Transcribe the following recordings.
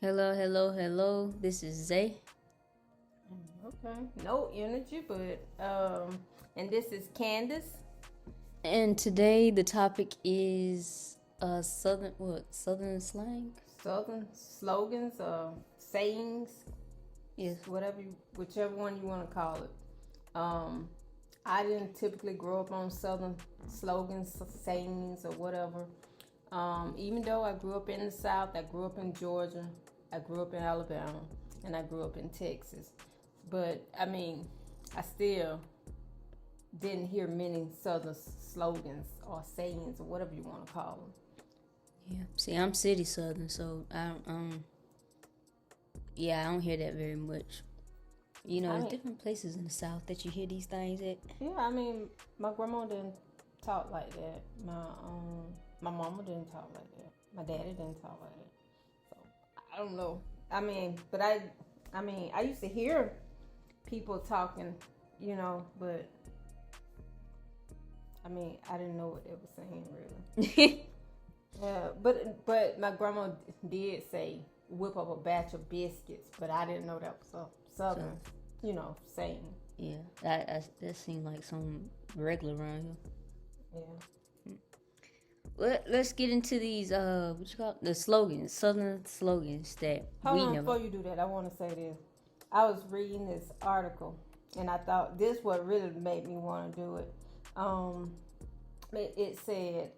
Hello, hello, hello. This is Zay. Okay. No energy, but and this is Candace. And today the topic is Southern slang? Southern slogans, sayings, Yes. whichever one you want to call it. Um, I didn't typically grow up on Southern slogans, sayings, or whatever. Even though I grew up in the South, I grew up in Georgia, I grew up in Alabama, and I grew up in Texas. But I mean, I still didn't hear many Southern slogans or sayings or whatever you want to call them. Yeah. See, I'm city Southern, so I don't hear that very much. I There's mean, different places in the South that you hear these things at. yeah, I mean, my grandma didn't talk like that. My mama didn't talk like that. My daddy didn't talk like that. So I don't know. I used to hear people talking, but I didn't know what they were saying really. Yeah, but my grandma did say whip up a batch of biscuits, but I didn't know that was a southern, saying. Yeah, that seemed like some regular around Yeah. here. Let's get into these what you call it? The slogans, Southern slogans that Hold we on, never. before you do that, I want to say this. I was reading this article, and I thought this what really made me want to do it. Um, it said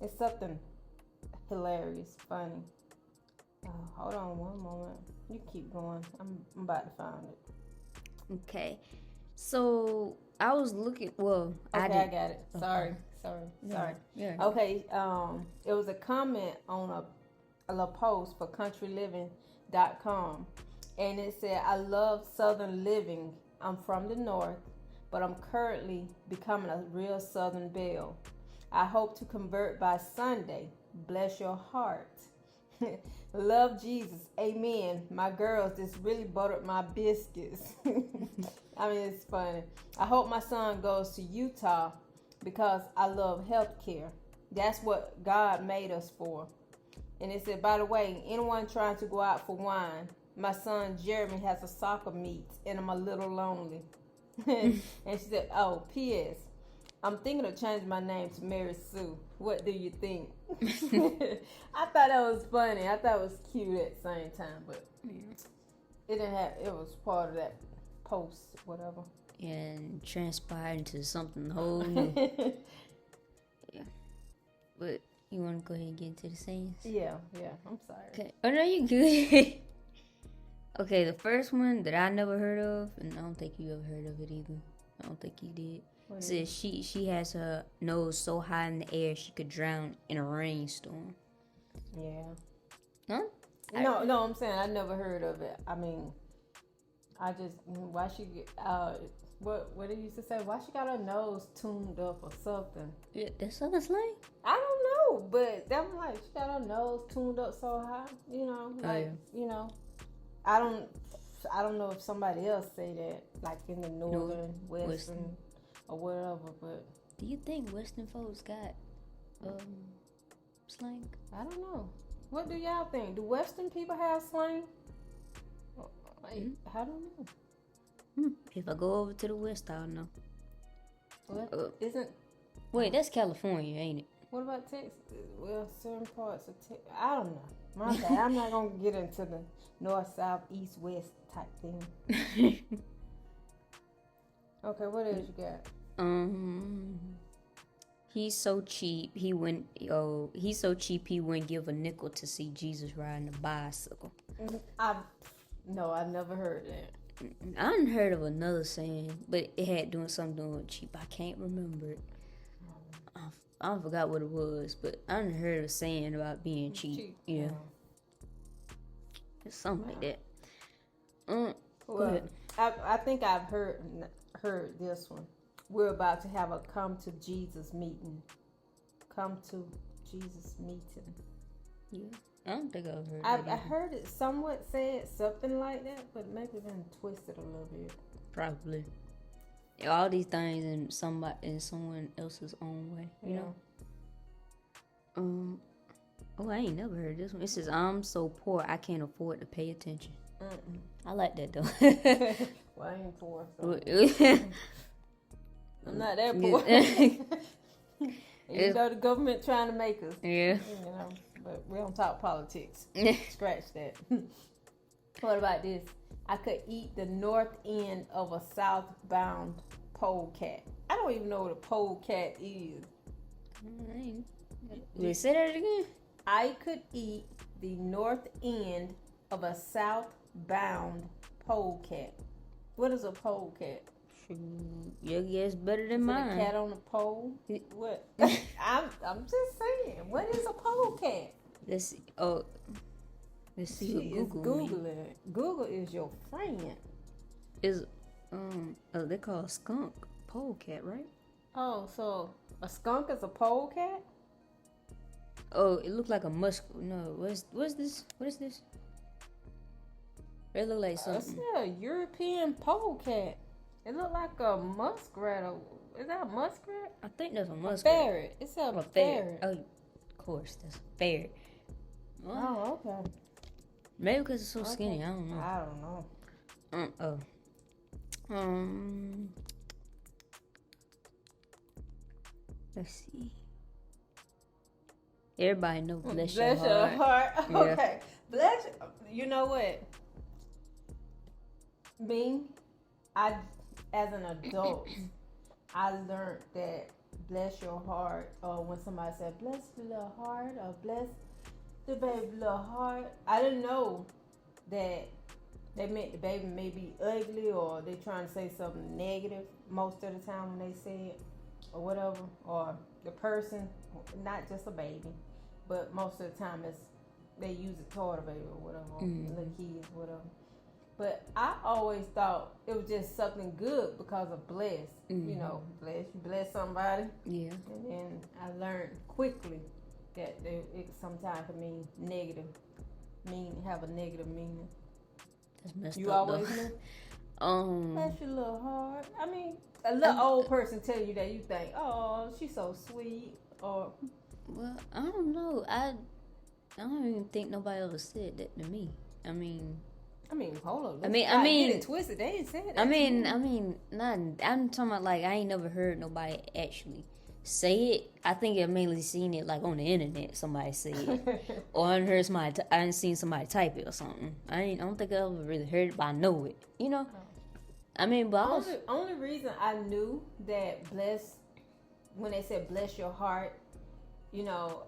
it's something hilarious, funny. Hold on one moment. You keep going. I'm about to find it. Okay. So I was looking. Well, Okay, I I did. got it. Sorry. Yeah. Okay, it was a comment on a little post for countryliving.com, and it said, "I love Southern living. I'm from the North, but I'm currently becoming a real Southern belle. I hope to convert by Sunday. Bless your heart." Love Jesus. Amen. My girls, this really buttered my biscuits. I mean, it's funny. I hope my son goes to Utah because I love healthcare. That's what God made us for. And it said, by the way, anyone trying to go out for wine, my son Jeremy has a soccer meet and I'm a little lonely. And she said, oh, P.S. I'm thinking of changing my name to Mary Sue. What do you think? I thought that was funny. I thought it was cute at the same time, but it was part of that post, whatever. And transpired into something whole new. Yeah. But you want to go ahead and get into the scenes? Yeah, I'm sorry. Okay. Oh, no, you good. Okay, the first one that I never heard of, and I don't think you ever heard of it either. I don't think you did. Says she has her nose so high in the air she could drown in a rainstorm. Yeah. Huh? No, I'm saying I never heard of it. I mean, I just why she get what they used to say? Why she got her nose tuned up or something? Yeah, that's Southern slang. I don't know, but that was like she got her nose tuned up so high. I don't know if somebody else say that like in the northern, western, or whatever. But do you think Western folks got slang? I don't know. What do y'all think? Do Western people have slang? I don't know. If I go over to the West, I'll know. Isn't Wait, that's California, ain't it? what about Texas? Well, certain parts of Texas. I don't know. My bad. I'm not gonna get into the north, south, east, west type thing. Okay, what else you got? He's so cheap. He's so cheap. He wouldn't give a nickel to see Jesus riding a bicycle. I've never heard that. I hadn't heard of another saying, but it had something with cheap. I can't remember it. I forgot what it was, but I hadn't heard a saying about being cheap. Yeah, it's something like that. Well, I think I've heard this one. We're about to have a come to Jesus meeting. Come to Jesus meeting. Yeah. I don't think I've heard I that. heard it somewhat said something like that, but maybe been twisted a little bit. Probably. All these things in someone else's own way, you know. Oh, I ain't never heard this one. It says, I'm so poor I can't afford to pay attention. Mm-mm. I like that, though. Well, I ain't poor, so Yeah. I'm not that poor. You know the government trying to make us. Yeah. You know, but we don't talk politics. Scratch that. What about this? I could eat the north end of a southbound polecat. I don't even know what a polecat is. Wait, say that again? I could eat the north end of a southbound polecat. What is a polecat? Your guess better than Is mine. it a cat on a pole? What? I'm just saying. What is a polecat? Let's see. Oh, let's see She what is Google means. Googling it. Google is your friend. Is they call a skunk polecat, right? Oh, so a skunk is a polecat? Oh, it looked like a musk. No, what's this? What is this? It look like It's something. a European polecat. It look like a muskrat. Is that a muskrat? I think that's a A muskrat. ferret. It's a ferret. Oh, of course, that's a ferret. Well, Oh, okay. maybe because it's so Okay. skinny. I don't know. I don't know. Let's see. Everybody know bless Bless your your heart. heart. Yeah. Okay. Bless. You know what? Me, as an adult, I learned that bless your heart, or when somebody said bless the little heart, or bless the baby little heart, I didn't know that they meant the baby may be ugly, or they trying to say something negative most of the time when they say it, or whatever, or the person, not just a baby, but most of the time it's they use it toward a baby or whatever, little kids, whatever. But I always thought it was just something good because of bless. You know, bless. You bless somebody. Yeah. And then I learned quickly that it sometimes can mean negative, have a negative meaning. That's messed You up, always though. knew? Bless your little heart. I mean, a little old person tell you that, you think, oh, she's so sweet. Or, Well, I don't know. I don't even think nobody ever said that to me. I mean, hold on. I mean, get it twisted. They ain't said that. I mean, not. I'm talking about like I ain't never heard nobody actually say it. I think I mainly seen it like on the internet. Somebody say it, or I heard somebody. I didn't seen somebody type it or something. I don't think I ever really heard it, but I know it. You know. I mean, but I was, only reason I knew that bless, when they said bless your heart, you know,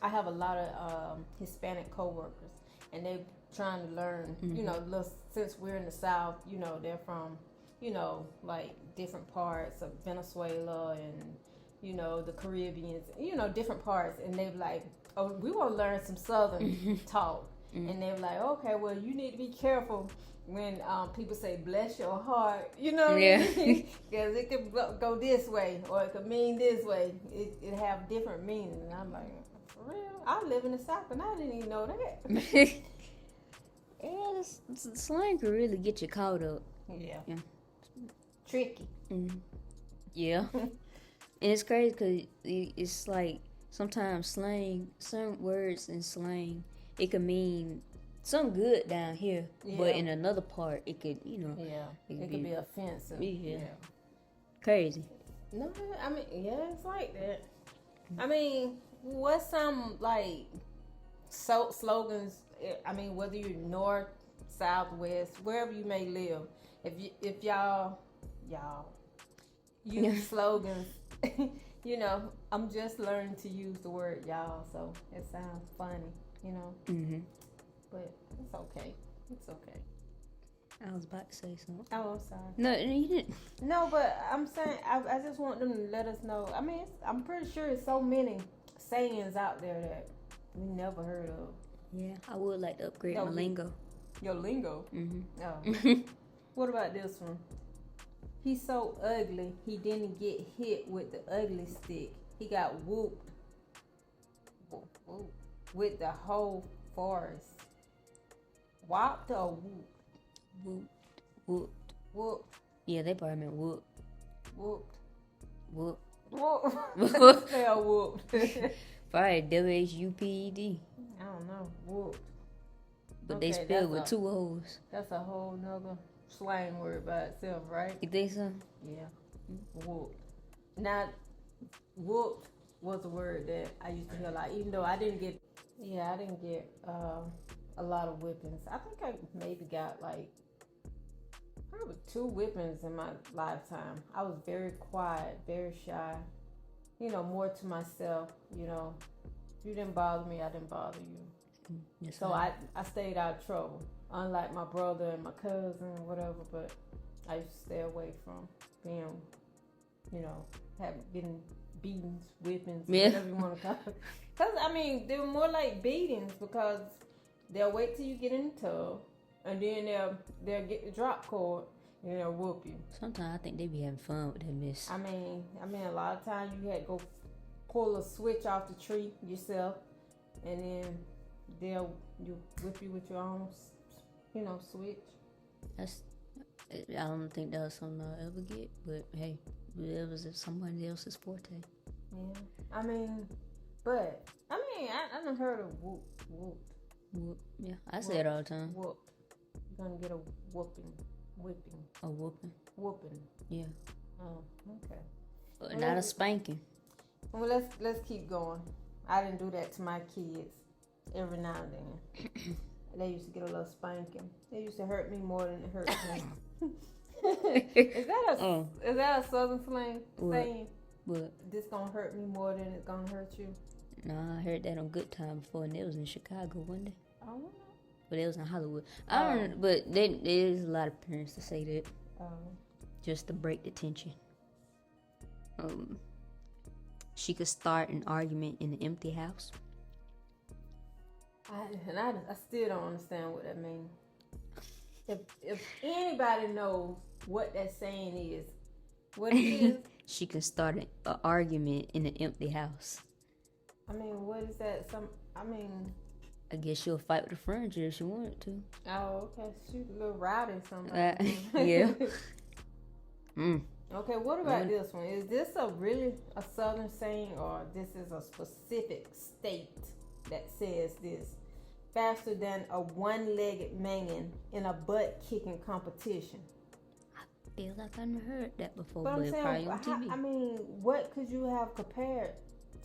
I have a lot of Hispanic coworkers, and they trying to learn, you know, since we're in the South, you know, they're from, you know, like different parts of Venezuela and, you know, the Caribbeans, you know, different parts. And they were like, oh, we want to learn some Southern talk. And they were like, okay, well, you need to be careful when people say bless your heart, you know, because it could go this way or it could mean this way. It have different meanings. And I'm like, for real? I live in the South and I didn't even know that. yeah, slang could really get you caught up. Yeah. Tricky. Yeah. And it's crazy because it's like sometimes slang, certain words in slang, it could mean something good down here, but in another part, it could, you know. Yeah. It could be offensive. Yeah. Crazy. No, I mean, yeah, it's like that. I mean, what's some, like, slogans, I mean, whether you're north, south, west, wherever you may live, if y'all use slogans, you know, I'm just learning to use the word y'all, so it sounds funny, you know. But it's okay. It's okay. I was about to say something. Oh, I'm sorry. No, you didn't. No, but I'm saying, I just want them to let us know. I mean, I'm pretty sure there's so many sayings out there that we never heard of. Yeah, I would like to upgrade my lingo. Your lingo? Mm-hmm. Oh. What about this one? He's so ugly, he didn't get hit with the ugly stick. He got whooped with the whole forest. Whopped or whooped? Whooped. Whooped. Yeah, they probably meant whoop. Whooped. Whoop. Whoop. Spell whooped. Probably WHUPED. I don't know. Whooped. But they spelled with 2 O's. That's a whole nother slang word by itself, right? You think so? Yeah. Whooped. Now, whooped was a word that I used to hear a lot, even though I didn't get a lot of whippings. I think I maybe got like probably 2 whippings in my lifetime. I was very quiet, very shy, more to myself, If you didn't bother me, I didn't bother you. Yes, so I stayed out of trouble, unlike my brother and my cousin or whatever, but I used to stay away from being, getting beatings, whippings, whatever you want to call it. Because, they were more like beatings because they'll wait till you get in the tub and then they'll get the drop cord and they'll whoop you. Sometimes I think they be having fun with that mess. A lot of times you had to go pull a switch off the tree yourself and then you whip you with your own, switch. I don't think that was something I'll ever get, but hey, it was somebody else's forte. Yeah, I done heard of whoop. Yeah, I say it all the time. Whoop. You're gonna get a whipping. A whooping. Whooping. Yeah. Oh, okay. But not a spanking. Well, let's keep going. I didn't do that to my kids. Every now and then, they used to get a little spanking. They used to hurt me more than it hurt them. Is that a Southern slang saying? What? This gonna hurt me more than it's gonna hurt you? No, I heard that on Good Time before, and it was in Chicago one day. Oh. But it was in Hollywood. I don't. But there's a lot of parents that say that. Just to break the tension. She could start an argument in an empty house. I still don't understand what that means. If anybody knows what that saying is, what it is. She can start an argument in an empty house. What is that? I guess she'll fight with the furniture if she wanted to. Oh, okay. She's a little rowdy or something. Yeah. Okay, what about this one? Is this really a Southern saying, or this is a specific state that says this? Faster than a one-legged man in a butt-kicking competition. I feel like I've never heard that before, but I'm saying, probably on TV. What could you have compared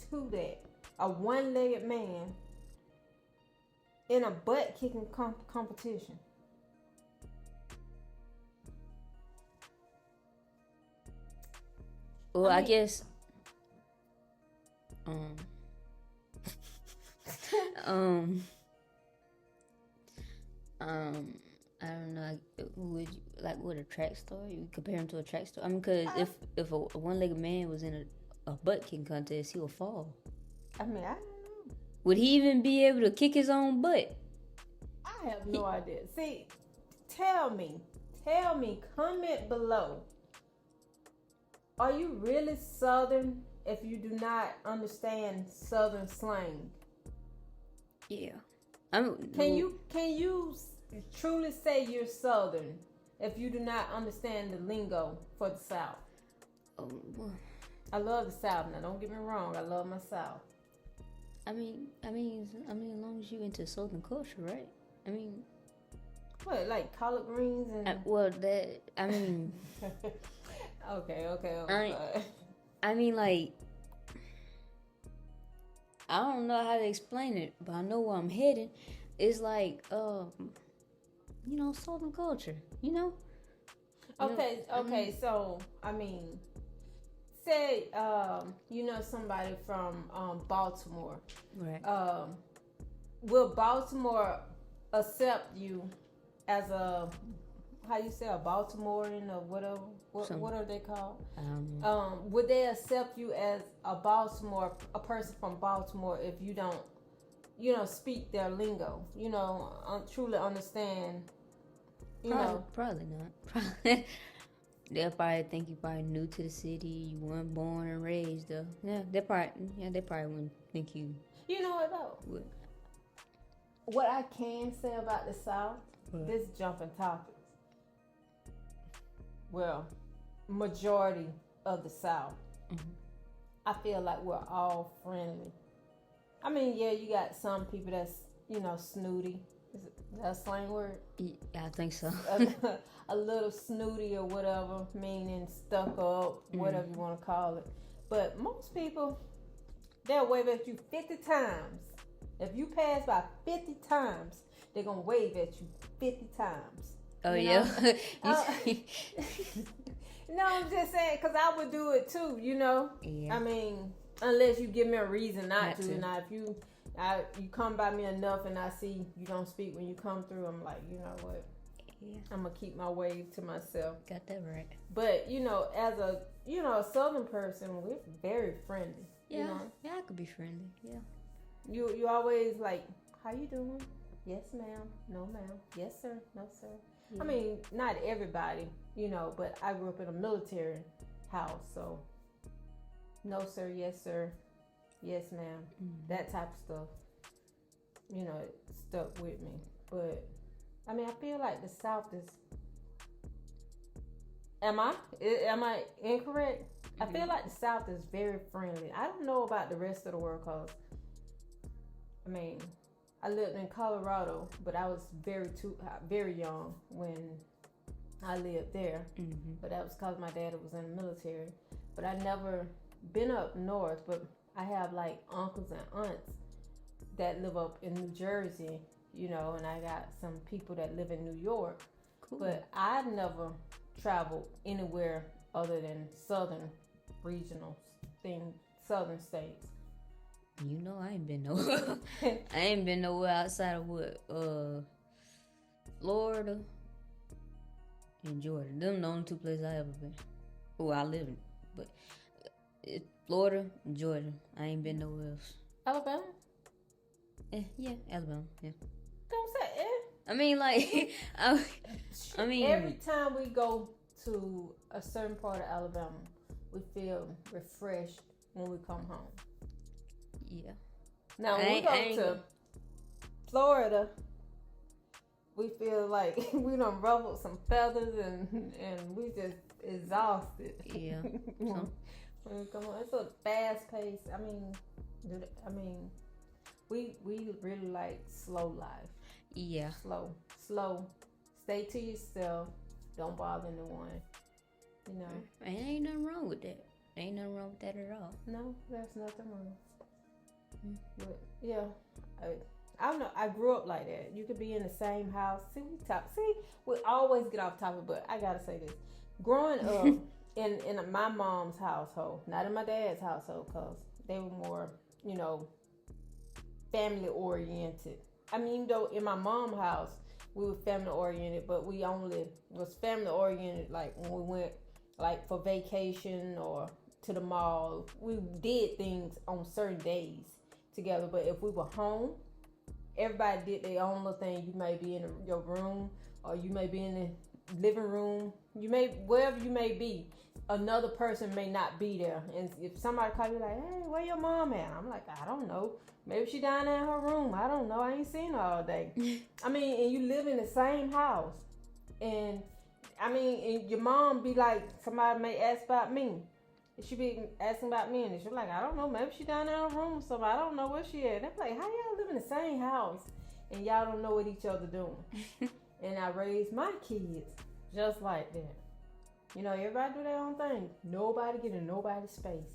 to that? A one-legged man in a butt-kicking competition. Well, I guess. I don't know. Would you with a track star? You compare him to a track star? Because if a one-legged man was in a butt kicking contest, he would fall. I don't know. Would he even be able to kick his own butt? I have no idea. See, tell me. Comment below. Are you really Southern if you do not understand Southern slang? Yeah. Can you truly say you're Southern if you do not understand the lingo for the South? I love the South. Now, don't get me wrong. I love my South. As long as you into Southern culture, right? What, like collard greens and? Okay. I don't know how to explain it, but I know where I'm headed. It's like, Southern culture, Okay. So, say, somebody from Baltimore. Right. Will Baltimore accept you as a, how you say, a Baltimorean or whatever? What are they called? Would they accept you as a person from Baltimore if you don't, speak their lingo? Truly understand. Probably not. They'll probably think you probably new to the city. You weren't born and raised though. Yeah, they probably wouldn't think you. You know what though? What I can say about the South, this jumping topics. Well, majority of the South, I feel like we're all friendly. I mean, yeah, you got some people that's, snooty. Is that a slang word? Yeah, I think so. A little snooty or whatever, meaning stuck up, whatever you want to call it. But most people, they'll wave at you 50 times. If you pass by 50 times, they're going to wave at you 50 times. Oh, yeah? No, I'm just saying, because I would do it too, Yeah. I mean, unless you give me a reason not to. Now, if you come by me enough and I see you don't speak when you come through, I'm like, you know what? Yeah. I'm going to keep my wave to myself. Got that right. But, as a Southern person, we're very friendly. Yeah. Yeah, I could be friendly. Yeah. You always like, how you doing? Yes, ma'am. No, ma'am. Yes, sir. No, sir. Yeah. I mean, not everybody, but I grew up in a military house, so no, sir. Yes, sir. Yes, ma'am. Mm-hmm. That type of stuff, it stuck with me. But I mean, I feel like the South is. Am I incorrect? Mm-hmm. I feel like the South is very friendly. I don't know about the rest of the world, cause I mean, I lived in Colorado, but I was very young when I lived there. Mm-hmm. But that was because my dad was in the military. But I never been up north, but I have like uncles and aunts that live up in New Jersey, and I got some people that live in New York. Cool. But I've never traveled anywhere other than southern southern states. I ain't been nowhere. I ain't been nowhere outside of Florida and Georgia. Them the only two places I ever been. Oh, I live in, but Florida and Georgia. I ain't been nowhere else. Alabama? Yeah, Alabama. Yeah. Don't say I mean, like, I mean, every time we go to a certain part of Alabama, we feel refreshed when we come home. Yeah. Now when we go to Florida, we feel like we done ruffled some feathers and we just exhausted. Yeah. When we come home, it's a fast pace. I mean, we really like slow life. Yeah. Slow. Stay to yourself. Don't bother anyone. And ain't nothing wrong with that. Ain't nothing wrong with that at all. No, there's nothing wrong. But yeah, I don't know. I grew up like that. You could be in the same house. We always get off topic, but I gotta say this. Growing up in my mom's household, not in my dad's household, cause they were more, family oriented. I mean, though in my mom's house we were family oriented, but we only was family oriented like when we went like for vacation or to the mall. We did things on certain days together, but if we were home, everybody did their own little thing. You may be in your room, or you may be in the living room. Wherever you may be, another person may not be there. And if somebody call you like, "Hey, where your mom at?" I'm like, I don't know. Maybe she down there in her room. I don't know. I ain't seen her all day. I mean, and you live in the same house, and and your mom be like, somebody may ask about me. She be asking about me, and she's like, I don't know, maybe she down there in her room or something. I don't know where she at. They're like, how y'all live in the same house and y'all don't know what each other doing? And I raised my kids just like that. Everybody do their own thing. Nobody get in nobody's space.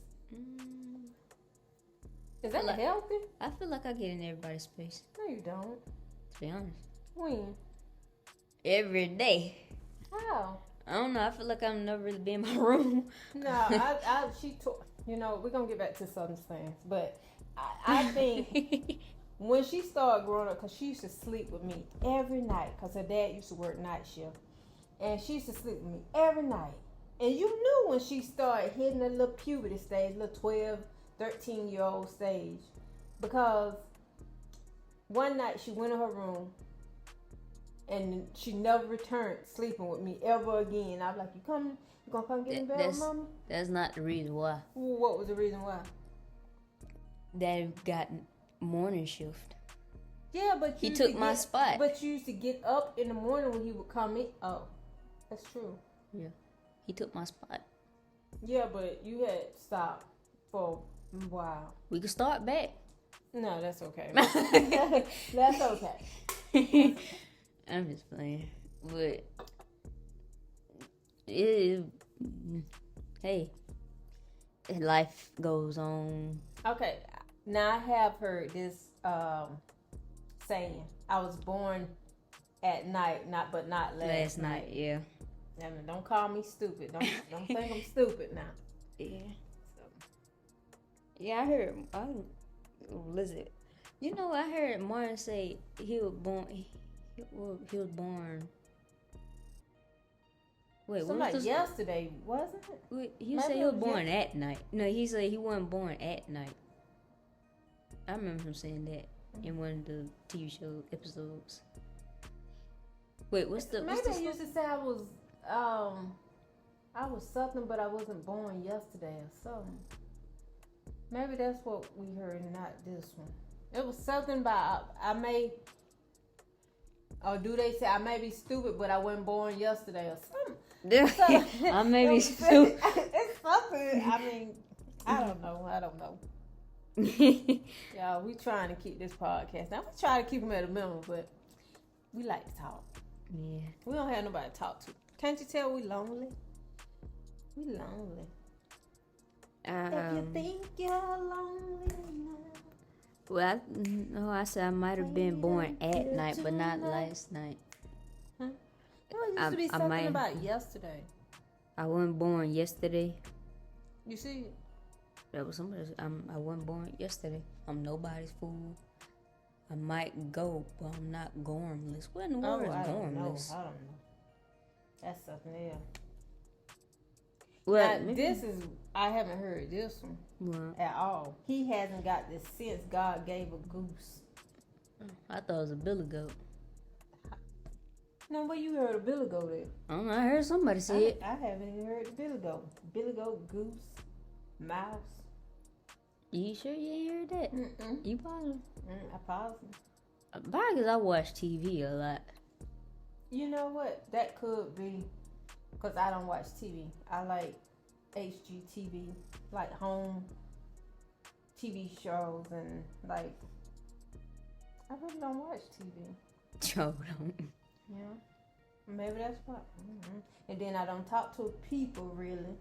Is that healthy? I feel like I get in everybody's space. No, you don't. To be honest. When? Every day. How? I don't know. I feel like I'm never really be in my room. No, we're going to get back to Southern slangs, but I think when she started growing up, because she used to sleep with me every night, because her dad used to work night shift, and she used to sleep with me every night. And you knew when she started hitting the little puberty stage, little 12, 13-year-old stage, because one night she went in her room, and she never returned sleeping with me ever again. I was like, you gonna come get in bed with Mama? That's not the reason why. What was the reason why? Dad got morning shift. Yeah, but he took my spot. But you used to get up in the morning when he would come in. Oh, that's true. Yeah, he took my spot. Yeah, but you had stopped for a while. We could start back. No, that's okay. That's okay. I'm just playing. But it, hey, life goes on. Okay, now I have heard this saying. I was born at night, not last night. Yeah. And don't call me stupid. Don't think I'm stupid now. Yeah. So. Yeah, I heard. Listen, you know, I heard Martin say he was born. He was born. Wait, so like yesterday, wasn't it? Wait, he said he was born at night. No, he said he wasn't born at night. I remember him saying that in one of the TV show episodes. Wait, what's the? Maybe I used to say I was something, but I wasn't born yesterday or something. Maybe that's what we heard, not this one. It was something about I may. Or do they say I may be stupid, but I wasn't born yesterday or something? I may be stupid. It's something. I mean, I don't know. Y'all, we trying to keep this podcast. Now we try to keep them at a minimum, but we like to talk. Yeah. We don't have nobody to talk to. Can't you tell we lonely? We lonely. If you think you're lonely now. Well, I said I might have been born at night, but not last night. Huh? It used to be something about yesterday. I wasn't born yesterday. You see? That was somebody. I wasn't born yesterday. I'm nobody's fool. I might go, but I'm not gormless. What in the world is gormless? I don't know. That's something else. Well, now, I haven't heard this one at all. He hasn't got this since God gave a goose. I thought it was a billy goat. No, where you heard a billy goat at? I don't know. I heard somebody say it. I haven't even heard the billy goat. Billy goat, goose, mouse. You sure you ain't heard that? Mm-mm. You probably. I paused. Probably because I watch TV a lot. You know what? That could be because I don't watch TV. I like HGTV, like home TV shows, and like I really don't watch TV. Joe don't. Yeah, maybe that's why. Mm-hmm. And then I don't talk to people really,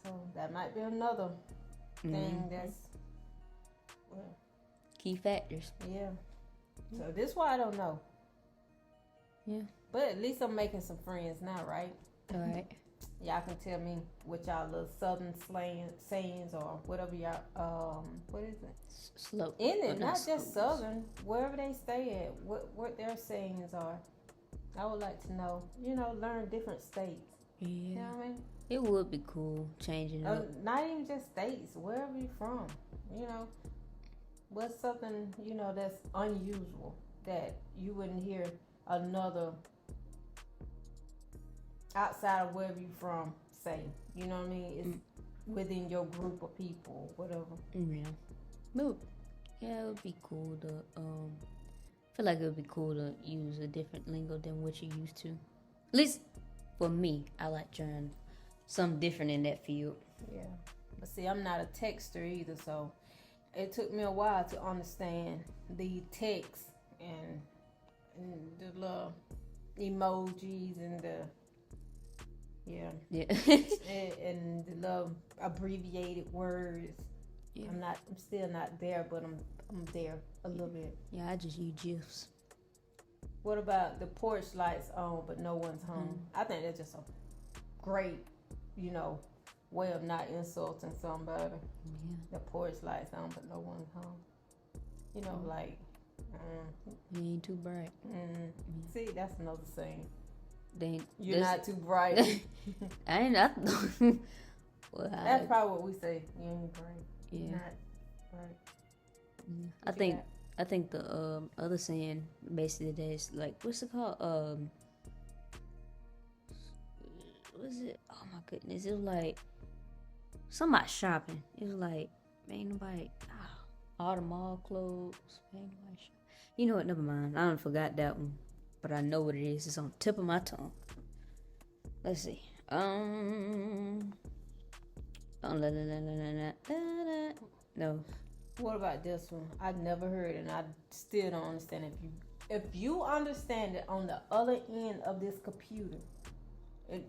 so that might be another thing that's key factors. Yeah. So this why I don't know. Yeah. But at least I'm making some friends now, right? All right. Y'all can tell me what y'all little southern slang sayings or whatever y'all what is it? Slow. In it, not just southern, wherever they stay at, what their sayings are. I would like to know, learn different states. Yeah. You know what I mean? It would be cool changing up. Not even just states, wherever you're from. What's something, that's unusual that you wouldn't hear another outside of wherever you're from say. You know what I mean? It's within your group of people or whatever. Yeah. Yeah, it would be cool to I feel like it would be cool to use a different lingo than what you're used to. At least for me, I like trying something different in that field. Yeah. But see, I'm not a texter either, so it took me a while to understand the text and the little emojis and the and the little abbreviated words. Yeah. I'm still not there, but I'm there a little bit. Yeah, I just use GIFs. What about the porch lights on but no one's home? I think that's just a great, way of not insulting somebody. Yeah. The porch lights on but no one's home. Like you ain't too bright. See, that's another saying. You're not too bright. I ain't. Well, that's probably what we say. You ain't bright. Yeah. Not bright. Yeah. I think the other saying basically that is like, what's it called? What is it? Oh my goodness! It was like something about shopping. It was like, ain't nobody. All the mall clothes. Ain't nobody shopping. You know what? Never mind. I don't forgot that one. But I know what it is. It's on the tip of my tongue. Let's see. No. What about this one? I never heard it, and I still don't understand. If you understand it on the other end of this computer,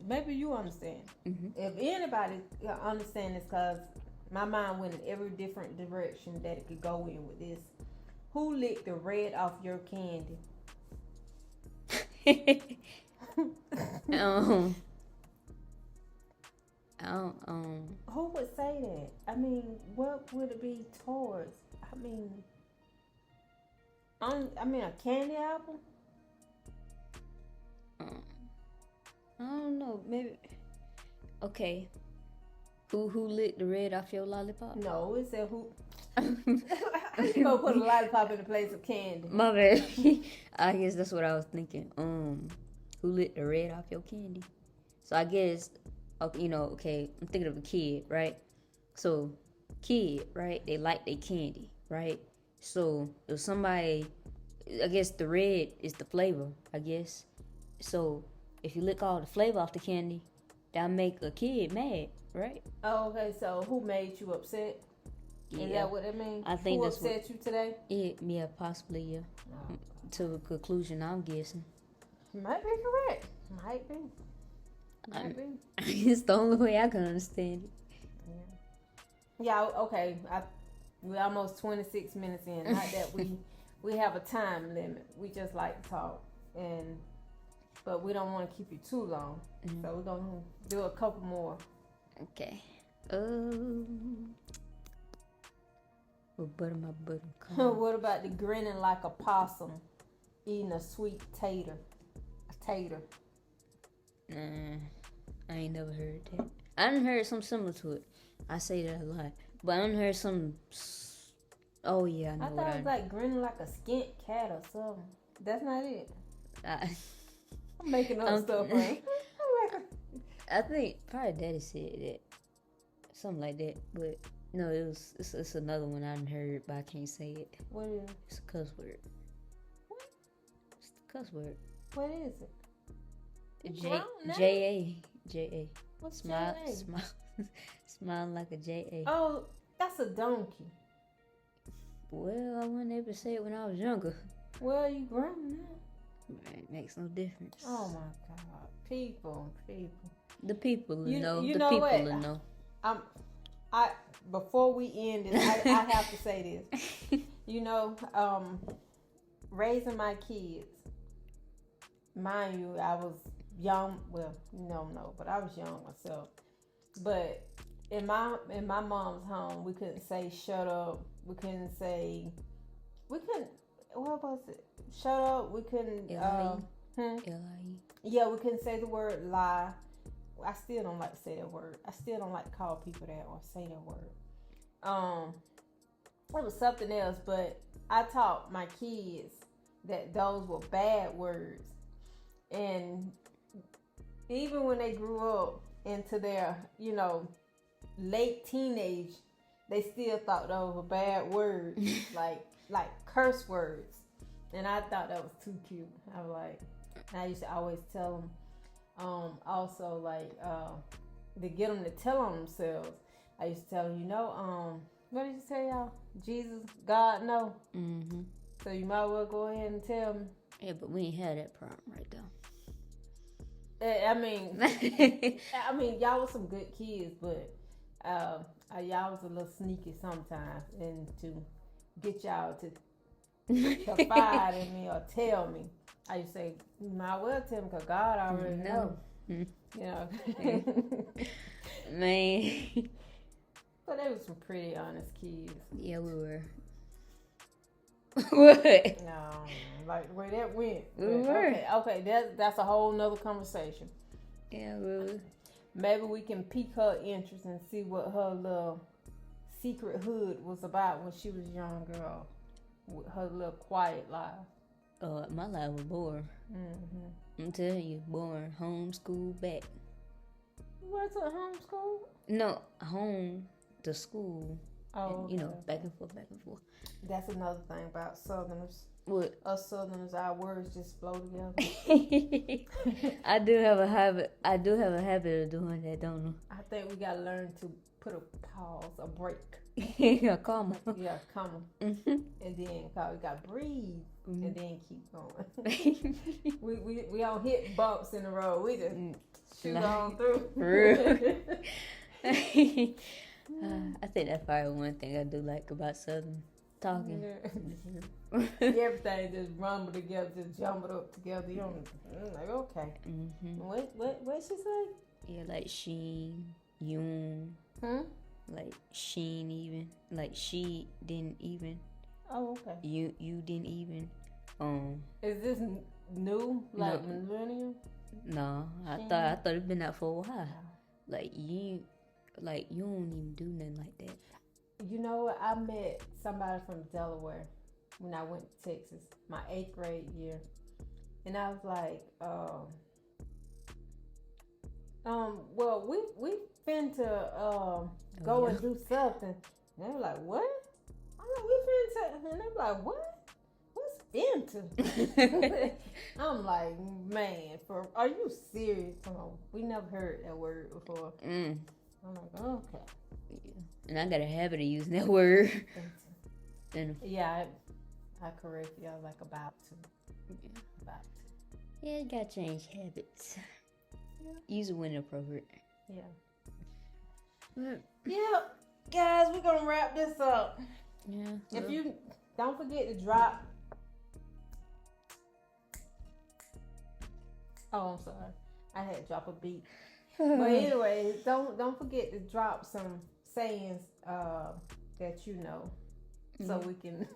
maybe you understand. Mm-hmm. If anybody understand this, because my mind went in every different direction that it could go in with this. Who licked the red off your candy? Who would say that? I mean, what would it be towards? I mean, a candy apple? I don't know. Maybe. Okay. Who licked the red off your lollipop? No, it said who. How you gonna put a lollipop in the place of candy? My bad. I guess that's what I was thinking. Who licked the red off your candy? So I guess, okay, I'm thinking of a kid, right? So, kid, right? They like their candy, right? So if somebody, I guess the red is the flavor, I guess. So if you lick all the flavor off the candy, that'll make a kid mad, right? Oh, okay. So who made you upset? Yeah. Is that what it means? I think who that's upset you today? Yeah, possibly, yeah. No. To a conclusion, I'm guessing. Might be correct. Might be. It's the only way I can understand it. Yeah, okay. We're almost 26 minutes in. Not that we have a time limit. We just like to talk, but we don't want to keep you too long. Mm-hmm. So we're gonna do a couple more. Okay. Butter my button. What about the grinning like a possum, eating a sweet tater? A tater. Nah, I ain't never heard that. I done heard something similar to it. I say that a lot, but I done heard some. Oh yeah, I know. I thought it was like grinning like a skint cat or something. That's not it. I'm making up stuff, right? I think probably Daddy said that, something like that, but. No, it's another one I done heard, but I can't say it. What is it? It's a cuss word. What? It's a cuss word. What is it? J-A. What's Smile, J-A? smile like a J-A. Oh, that's a donkey. Well, I wasn't able to say it when I was younger. Well, you grown now. It makes no difference. Oh my God. People. The people will know. You the know people what? will know. Before we end this, I have to say this. Raising my kids, mind you, I was young. Well, no, but I was young myself. But in my mom's home, we couldn't say shut up. What was it? Shut up. We couldn't. L-I-E. Yeah, we couldn't say the word lie. I still don't like to say that word. I still don't like to call people that or say that word. It was something else, but I taught my kids that those were bad words. And even when they grew up into their, late teenage, they still thought those were bad words, like curse words. And I thought that was too cute. I was like, I used to always tell them. Also, to get them to tell on themselves, I used to tell them, what did you say, y'all? Jesus, God, no. Mm-hmm. So you might well go ahead and tell me. Yeah, but we ain't had that problem right I mean, y'all was some good kids, but y'all was a little sneaky sometimes, and to get y'all to confide in me or tell me. I used to say, you might well tell me because God already knows. Man. But they were some pretty honest kids. Yeah, we were. What? No, like the way that went. We were. Okay, that's a whole nother conversation. Yeah, really. Maybe we can pique her interest and see what her little secret hood was about when she was younger, or her little quiet life. My life was boring. Mm-hmm. I'm telling you, boring. Homeschool back. You went to homeschool? No, home to school. Oh, and, back and forth. That's another thing about Southerners. What? Us Southerners, our words just flow together. I do have a habit of doing that, don't I? I think we gotta learn to put a pause, a break. Yeah, comma. Yeah, comma. Mhm. And then we got breathe. Mhm. And then keep going. we don't hit bumps in the road. We just shoot on through. I think that's probably one thing I do like about Southern talking. Everything just rumble together, just jumbled up together. You don't like okay. Mm-hmm. What she say? Yeah, like Sheen, Yoon, like Sheen even, like she didn't even. Oh, okay. You didn't even. Is this new, like millennial? No, I thought it'd been out for a while. Like you don't even do nothing like that. You know what? I met somebody from Delaware when I went to Texas, my 8th grade year, and I was like, well, we finna go and do something. And they were like, what? I'm like, we finna, and they were like, what? What's finna? I'm like, man, are you serious? We never heard that word before. I'm like, okay. Yeah. And I got a habit of using that word. Yeah, I correct you. I was like, about to. Yeah. About to. Yeah, you gotta change habits. Yeah. Use it when appropriate. Yeah. But, yeah, guys, we're gonna wrap this up. Yeah. If you don't forget to drop. Oh, I'm sorry. I had to drop a beat. But anyway, don't forget to drop some sayings that you know, so we can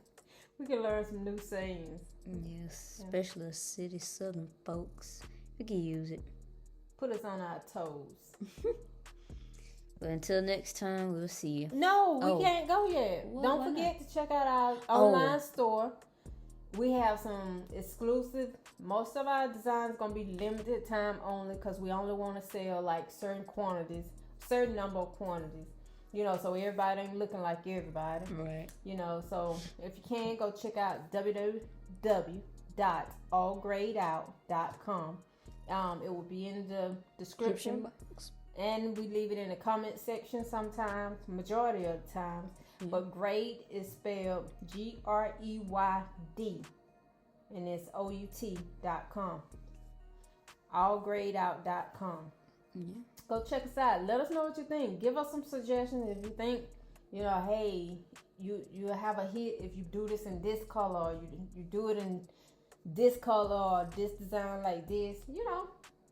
learn some new sayings. Yes, especially us city Southern folks. We can use it. Put us on our toes. But until next time, we'll see you. No, we can't go yet. Well, don't forget to check out our online store. We have some exclusive. Most of our designs gonna be limited time only because we only want to sell like certain quantities, certain number of quantities. You know, so everybody ain't looking like everybody. Right. You know, so if you can, go check out www.allgradeout.com. It will be in the description box. And we leave it in the comment section sometimes, majority of the times. Mm-hmm. But grade is spelled GREYD. And it's OUT.com. Allgradeout.com. Mm-hmm. Go check us out. Let us know what you think. Give us some suggestions if you think, hey, you have a hit if you do this in this color, or you do it in this color or this design like this.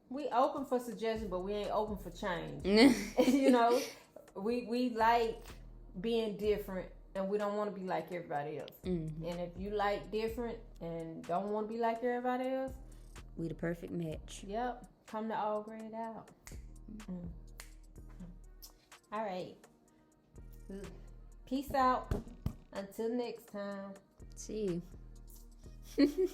We open for suggestions, but we ain't open for change. We like being different, and we don't want to be like everybody else. Mm-hmm. And if you like different and don't want to be like everybody else, we the perfect match. Yep. Come to All Grade Out. Mm-hmm. All right. Peace out. Until next time. See you.